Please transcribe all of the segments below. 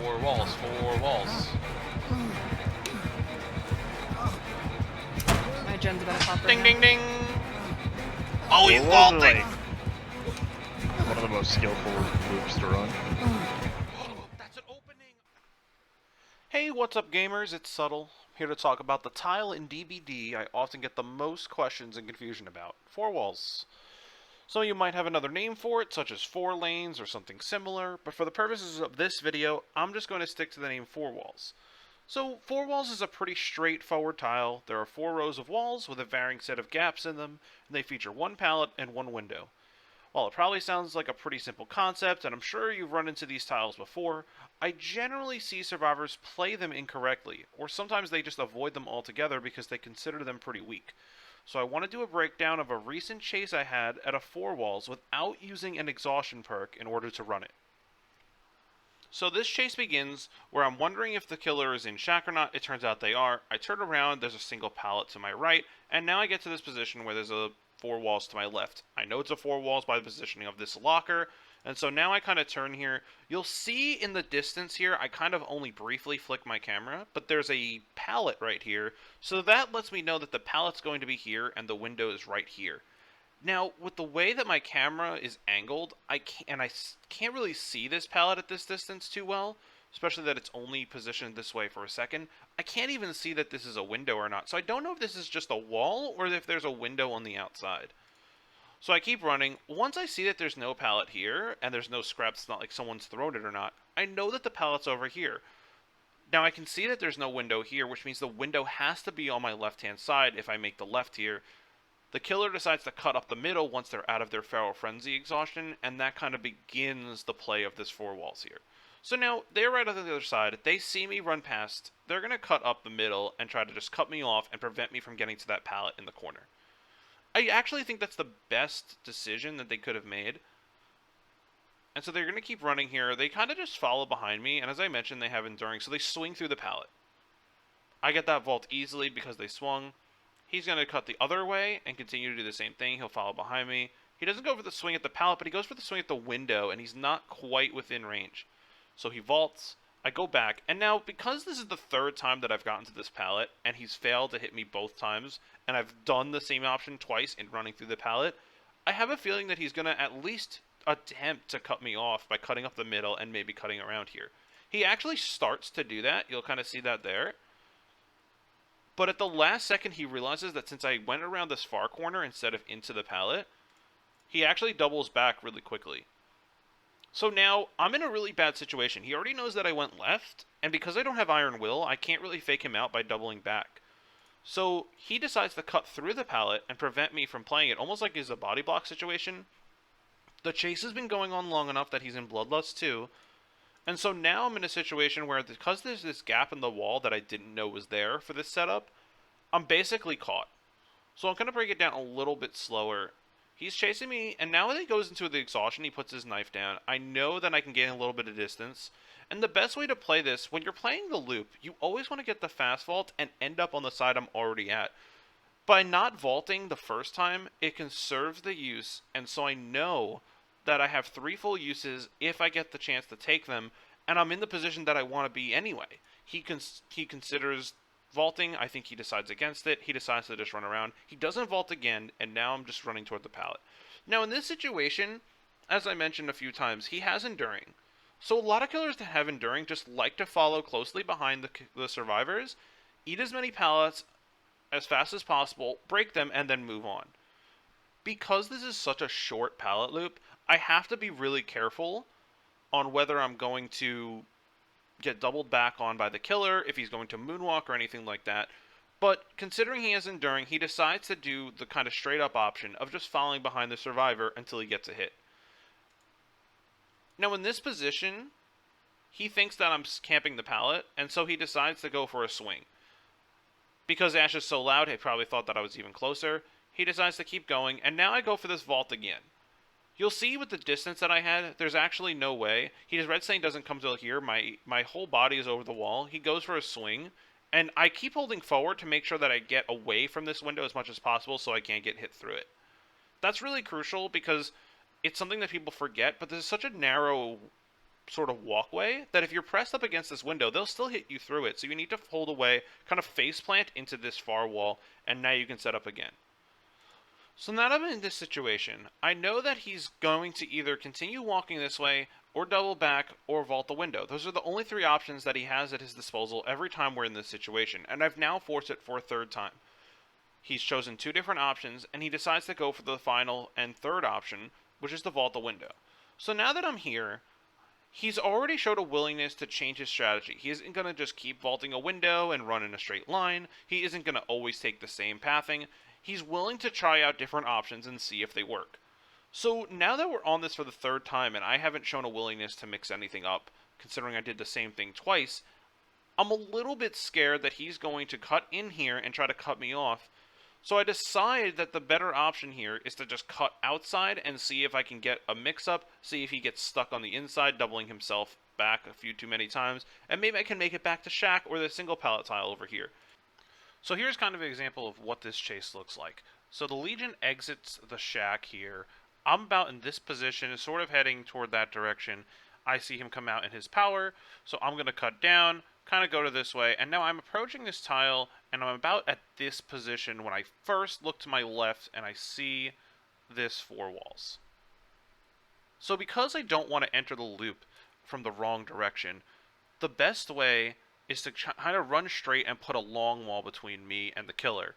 Four walls, four walls. My gen's about to pop right Ding, now. ding, ding! Oh, he's Four walls are vaulting! like one of the most skillful loops to run. That's an opening! Hey, what's up, gamers? It's Subtle, here to talk about the tile in DBD I often get the most questions and confusion about. Four walls. So you might have another name for it, such as four lanes or something similar, but for the purposes of this video, I'm just going to stick to the name four walls. So, four walls is a pretty straightforward tile. There are four rows of walls with a varying set of gaps in them, and they feature one pallet and one window. While it probably sounds like a pretty simple concept, and I'm sure you've run into these tiles before, I generally see survivors play them incorrectly, or sometimes they just avoid them altogether because they consider them pretty weak. So I want to do a breakdown of a recent chase I had at a four walls without using an exhaustion perk in order to run it. So this chase begins where I'm wondering if the killer is in shack or not. It turns out they are. I turn around, there's a single pallet to my right, and now I get to this position where there's a four walls to my left. I know it's a four walls by the positioning of this locker, and so now I kind of turn here. You'll see in the distance here, I kind of only briefly flick my camera, but there's a pallet right here, so that lets me know that the pallet's going to be here and the window is right here. Now, with the way that my camera is angled, I can't really see this pallet at this distance too well, especially that it's only positioned this way for a second. I can't even see that this is a window or not, so I don't know if this is just a wall or if there's a window on the outside. So I keep running. Once I see that there's no pallet here, and there's no scraps, it's not like someone's thrown it or not, I know that the pallet's over here. Now I can see that there's no window here, which means the window has to be on my left-hand side if I make the left here. The killer decides to cut up the middle once they're out of their Feral Frenzy exhaustion, and that kind of begins the play of this four walls here. So now, they're right on the other side, they see me run past, they're going to cut up the middle and try to just cut me off and prevent me from getting to that pallet in the corner. I actually think that's the best decision that they could have made. And so they're going to keep running here, they kind of just follow behind me, and as I mentioned, they have Enduring, so they swing through the pallet. I get that vault easily because they swung. He's going to cut the other way and continue to do the same thing. He'll follow behind me. He doesn't go for the swing at the pallet, but he goes for the swing at the window, and he's not quite within range. So he vaults. I go back, and now, because this is the third time that I've gotten to this pallet, and he's failed to hit me both times, and I've done the same option twice in running through the pallet, I have a feeling that he's going to at least attempt to cut me off by cutting up the middle and maybe cutting around here. He actually starts to do that. You'll kind of see that there. But at the last second, he realizes that since I went around this far corner instead of into the pallet, he actually doubles back really quickly. So now, I'm in a really bad situation. He already knows that I went left, and because I don't have Iron Will, I can't really fake him out by doubling back. So he decides to cut through the pallet and prevent me from playing it, almost like it's a body block situation. The chase has been going on long enough that he's in Bloodlust too, and so now I'm in a situation where, because there's this gap in the wall that I didn't know was there for this setup, I'm basically caught. So I'm going to break it down a little bit slower. He's chasing me, and now that he goes into the exhaustion, he puts his knife down. I know that I can gain a little bit of distance. And the best way to play this, when you're playing the loop, you always want to get the fast vault and end up on the side I'm already at. By not vaulting the first time, it conserves the use, and so I know that I have 3 full uses if I get the chance to take them, and I'm in the position that I want to be anyway. He considers vaulting. I think he decides against it. He decides to just run around. He doesn't vault again, and now I'm just running toward the pallet. Now, in this situation, as I mentioned a few times, he has Enduring. So a lot of killers that have Enduring just like to follow closely behind the survivors, eat as many pallets as fast as possible, break them, and then move on. Because this is such a short pallet loop, I have to be really careful on whether I'm going to get doubled back on by the killer, if he's going to moonwalk or anything like that. But considering he has Enduring, he decides to do the kind of straight up option of just following behind the survivor until he gets a hit. Now in this position, he thinks that I'm camping the pallet, and so he decides to go for a swing. Because Ash is so loud, he probably thought that I was even closer. He decides to keep going, and now I go for this vault again. You'll see with the distance that I had, there's actually no way. His red stain doesn't come till here. My whole body is over the wall. He goes for a swing, and I keep holding forward to make sure that I get away from this window as much as possible so I can't get hit through it. That's really crucial because it's something that people forget, but this is such a narrow sort of walkway that if you're pressed up against this window, they'll still hit you through it. So you need to hold away, kind of face plant into this far wall, and now you can set up again. So now that I'm in this situation, I know that he's going to either continue walking this way, or double back, or vault the window. Those are the only three options that he has at his disposal every time we're in this situation, and I've now forced it for a third time. He's chosen two different options, and he decides to go for the final and third option, which is to vault the window. So now that I'm here, he's already showed a willingness to change his strategy. He isn't going to just keep vaulting a window and run in a straight line. He isn't going to always take the same pathing. He's willing to try out different options and see if they work. So now that we're on this for the third time and I haven't shown a willingness to mix anything up, considering I did the same thing twice, I'm a little bit scared that he's going to cut in here and try to cut me off. So I decide that the better option here is to just cut outside and see if I can get a mix-up, see if he gets stuck on the inside, doubling himself back a few too many times, and maybe I can make it back to Shack or the single pallet tile over here. So here's kind of an example of what this chase looks like. So the Legion exits the Shack here. I'm about in this position, sort of heading toward that direction. I see him come out in his power, so I'm going to cut down, kind of go to this way, and now I'm approaching this tile, and I'm about at this position when I first look to my left and I see this four walls. So because I don't want to enter the loop from the wrong direction, the best way is to kind of run straight and put a long wall between me and the killer.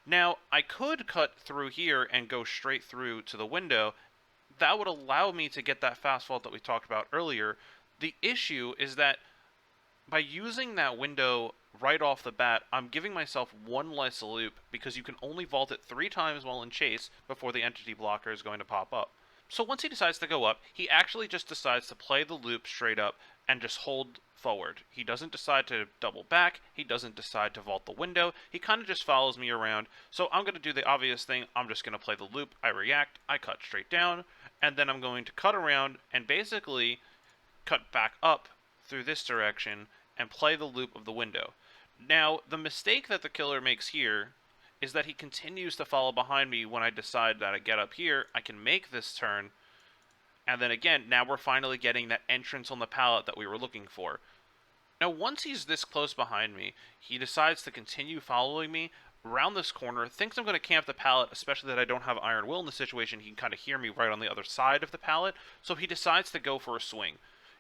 Now, I could cut through here and go straight through to the window. That would allow me to get that fast vault that we talked about earlier. The issue is that by using that window right off the bat, I'm giving myself one less loop because you can only vault it 3 times while in chase before the entity blocker is going to pop up. So once he decides to go up, he actually just decides to play the loop straight up and just hold forward. He doesn't decide to double back. He doesn't decide to vault the window. He kind of just follows me around. So I'm going to do the obvious thing. I'm just going to play the loop. I react. I cut straight down. And then I'm going to cut around and basically cut back up through this direction and play the loop of the window. Now, the mistake that the killer makes here is that he continues to follow behind me when I decide that I get up here, I can make this turn, and then again, now we're finally getting that entrance on the pallet that we were looking for. Now, once he's this close behind me, he decides to continue following me around this corner, thinks I'm going to camp the pallet, especially that I don't have Iron Will in the situation. He can kind of hear me right on the other side of the pallet, so he decides to go for a swing.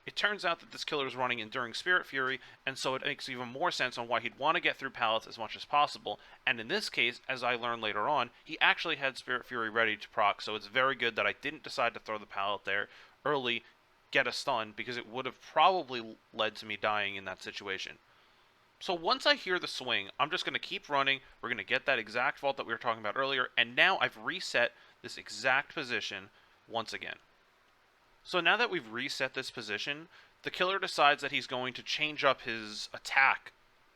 It turns out that this killer is running Enduring Spirit Fury, and so it makes even more sense on why he'd want to get through pallets as much as possible. And in this case, as I learned later on, he actually had Spirit Fury ready to proc, so it's very good that I didn't decide to throw the pallet there early, get a stun, because it would have probably led to me dying in that situation. So once I hear the swing, I'm just going to keep running. We're going to get that exact vault that we were talking about earlier, and now I've reset this exact position once again. So now that we've reset this position, the killer decides that he's going to change up his attack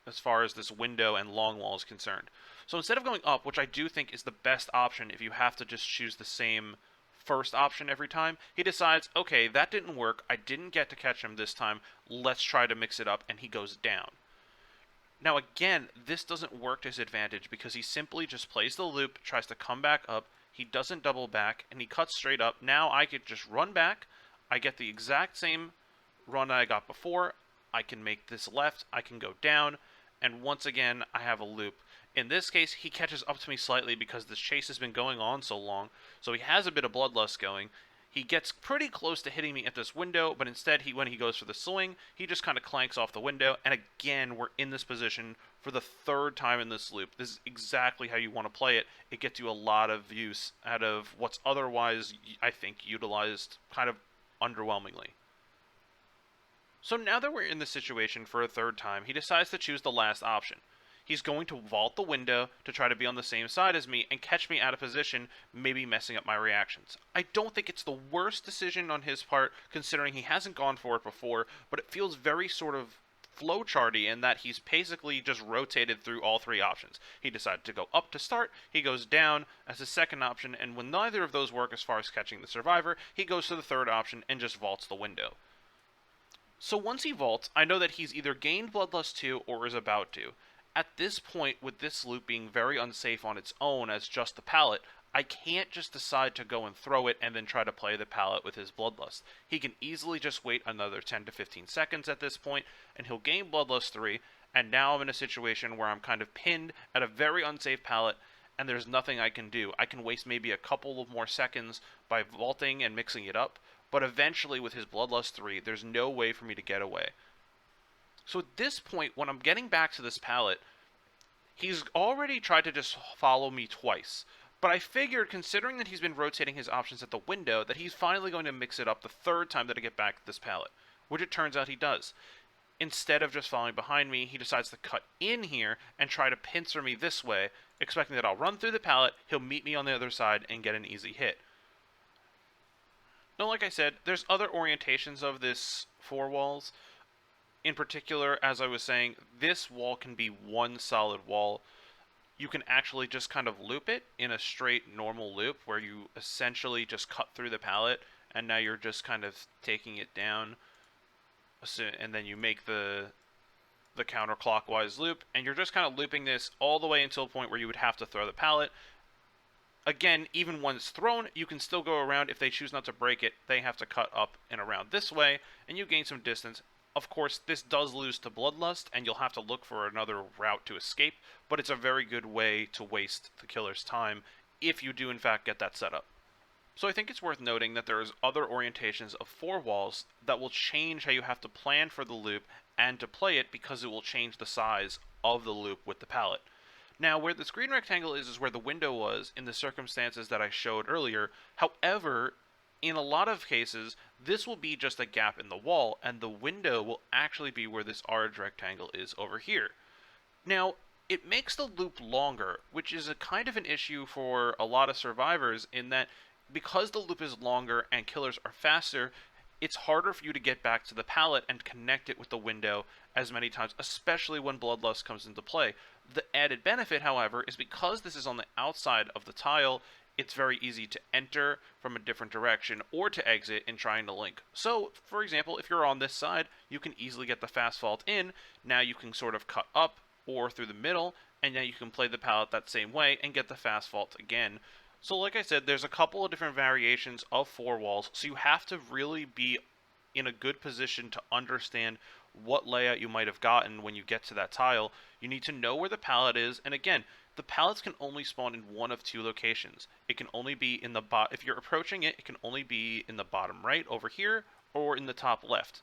as far as this window and long wall is concerned. So instead of going up, which I do think is the best option if you have to just choose the same first option every time, he decides, okay, that didn't work, I didn't get to catch him this time, let's try to mix it up, and he goes down. Now again, this doesn't work to his advantage because he simply just plays the loop, tries to come back up, he doesn't double back, and he cuts straight up. Now I could just run back, I get the exact same run I got before, I can make this left, I can go down, and once again, I have a loop. In this case, he catches up to me slightly because this chase has been going on so long, so he has a bit of bloodlust going. He gets pretty close to hitting me at this window, but instead, when he goes for the swing, he just kind of clanks off the window, and again, we're in this position for the third time in this loop. This is exactly how you want to play it. It gets you a lot of use out of what's otherwise, I think, utilized kind of underwhelmingly. So now that we're in this situation for a third time, he decides to choose the last option. He's going to vault the window to try to be on the same side as me and catch me out of position, maybe messing up my reactions. I don't think it's the worst decision on his part, considering he hasn't gone for it before, but it feels very sort of flowcharty in that he's basically just rotated through all 3 options. He decided to go up to start, he goes down as his second option, and when neither of those work as far as catching the survivor, he goes to the third option and just vaults the window. So once he vaults, I know that he's either gained Bloodlust 2 or is about to. At this point, with this loop being very unsafe on its own as just the pallet, I can't just decide to go and throw it and then try to play the pallet with his Bloodlust. He can easily just wait another 10 to 15 seconds at this point, and he'll gain Bloodlust 3, and now I'm in a situation where I'm kind of pinned at a very unsafe pallet, and there's nothing I can do. I can waste maybe a couple of more seconds by vaulting and mixing it up, but eventually with his Bloodlust 3, there's no way for me to get away. So at this point, when I'm getting back to this pallet, he's already tried to just follow me twice. But I figured, considering that he's been rotating his options at the window, that he's finally going to mix it up the third time that I get back to this pallet, which it turns out he does. Instead of just following behind me, he decides to cut in here and try to pincer me this way, expecting that I'll run through the pallet, he'll meet me on the other side, and get an easy hit. Now, like I said, there's other orientations of this four walls. In particular, as I was saying, this wall can be one solid wall. You can actually just kind of loop it in a straight normal loop where you essentially just cut through the pallet, and now you're just kind of taking it down, and then you make the counterclockwise loop, and you're just kind of looping this all the way until a point where you would have to throw the pallet. Again, even when it's thrown, you can still go around. If they choose not to break it, they have to cut up and around this way, and you gain some distance. Of course, this does lose to Bloodlust, and you'll have to look for another route to escape, but it's a very good way to waste the killer's time if you do in fact get that set up. So I think it's worth noting that there's other orientations of four walls that will change how you have to plan for the loop and to play it, because it will change the size of the loop with the pallet. Now, where this green rectangle is where the window was in the circumstances that I showed earlier. However, in a lot of cases, this will be just a gap in the wall, and the window will actually be where this orange rectangle is over here. Now, it makes the loop longer, which is a kind of an issue for a lot of survivors, in that because the loop is longer and killers are faster, it's harder for you to get back to the pallet and connect it with the window as many times, especially when Bloodlust comes into play. The added benefit, however, is because this is on the outside of the tile, it's very easy to enter from a different direction or to exit in trying to link. So, for example, if you're on this side, you can easily get the fast vault in. Now you can sort of cut up or through the middle, and now you can play the pallet that same way and get the fast vault again. So like I said, there's a couple of different variations of four walls, so you have to really be in a good position to understand what layout you might have gotten when you get to that tile. You need to know where the pallet is, and again, the pallets can only spawn in one of two locations. It can only be in the if you're approaching it, it can only be in the bottom right over here, or in the top left.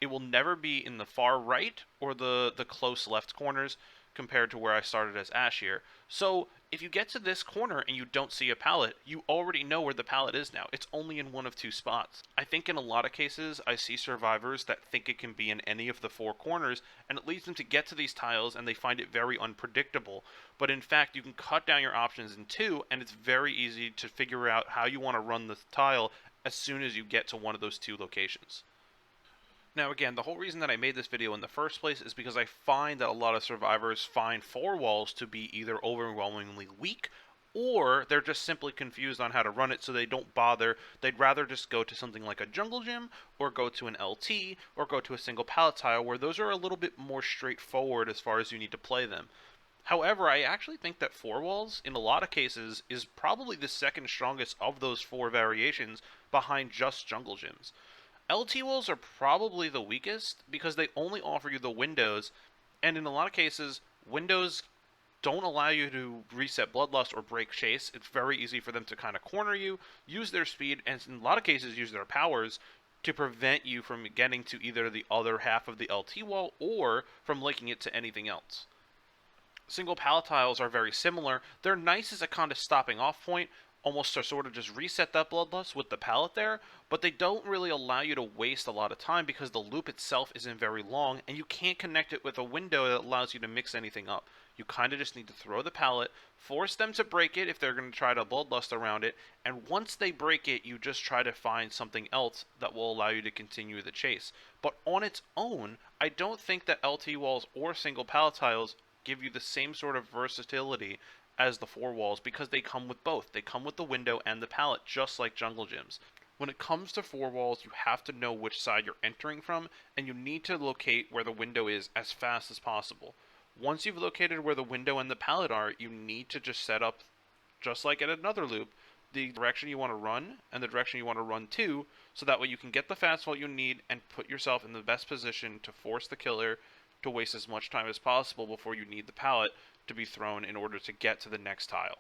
It will never be in the far right or the close left corners compared to where I started as Ash here. So if you get to this corner and you don't see a pallet, you already know where the pallet is now. It's only in one of two spots. I think in a lot of cases, I see survivors that think it can be in any of the four corners, and it leads them to get to these tiles and they find it very unpredictable. But in fact, you can cut down your options in two, and it's very easy to figure out how you want to run the tile as soon as you get to one of those two locations. Now again, the whole reason that I made this video in the first place is because I find that a lot of survivors find four walls to be either overwhelmingly weak, or they're just simply confused on how to run it, so they don't bother. They'd rather just go to something like a jungle gym, or go to an LT, or go to a single pallet tile, where those are a little bit more straightforward as far as you need to play them. However, I actually think that four walls, in a lot of cases, is probably the second strongest of those four variations, behind just jungle gyms. LT walls are probably the weakest because they only offer you the windows, and in a lot of cases, windows don't allow you to reset Bloodlust or break Chase. It's very easy for them to kind of corner you, use their speed, and in a lot of cases use their powers to prevent you from getting to either the other half of the LT wall or from linking it to anything else. Single pallet tiles are very similar. They're nice as a kind of stopping off point, almost to sort of just reset that Bloodlust with the pallet there, but they don't really allow you to waste a lot of time because the loop itself isn't very long, and you can't connect it with a window that allows you to mix anything up. You kind of just need to throw the pallet, force them to break it if they're going to try to Bloodlust around it, and once they break it, you just try to find something else that will allow you to continue the chase. But on its own, I don't think that LT walls or single pallet tiles give you the same sort of versatility as the four walls, because they come with both. They come with the window and the pallet, just like jungle gyms. When it comes to four walls, you have to know which side you're entering from, and you need to locate where the window is as fast as possible. Once you've located where the window and the pallet are, you need to just set up just like at another loop, the direction you want to run and the direction you want to run to, so that way you can get the fast vault you need and put yourself in the best position to force the killer to waste as much time as possible before you need the pallet to be thrown in order to get to the next tile.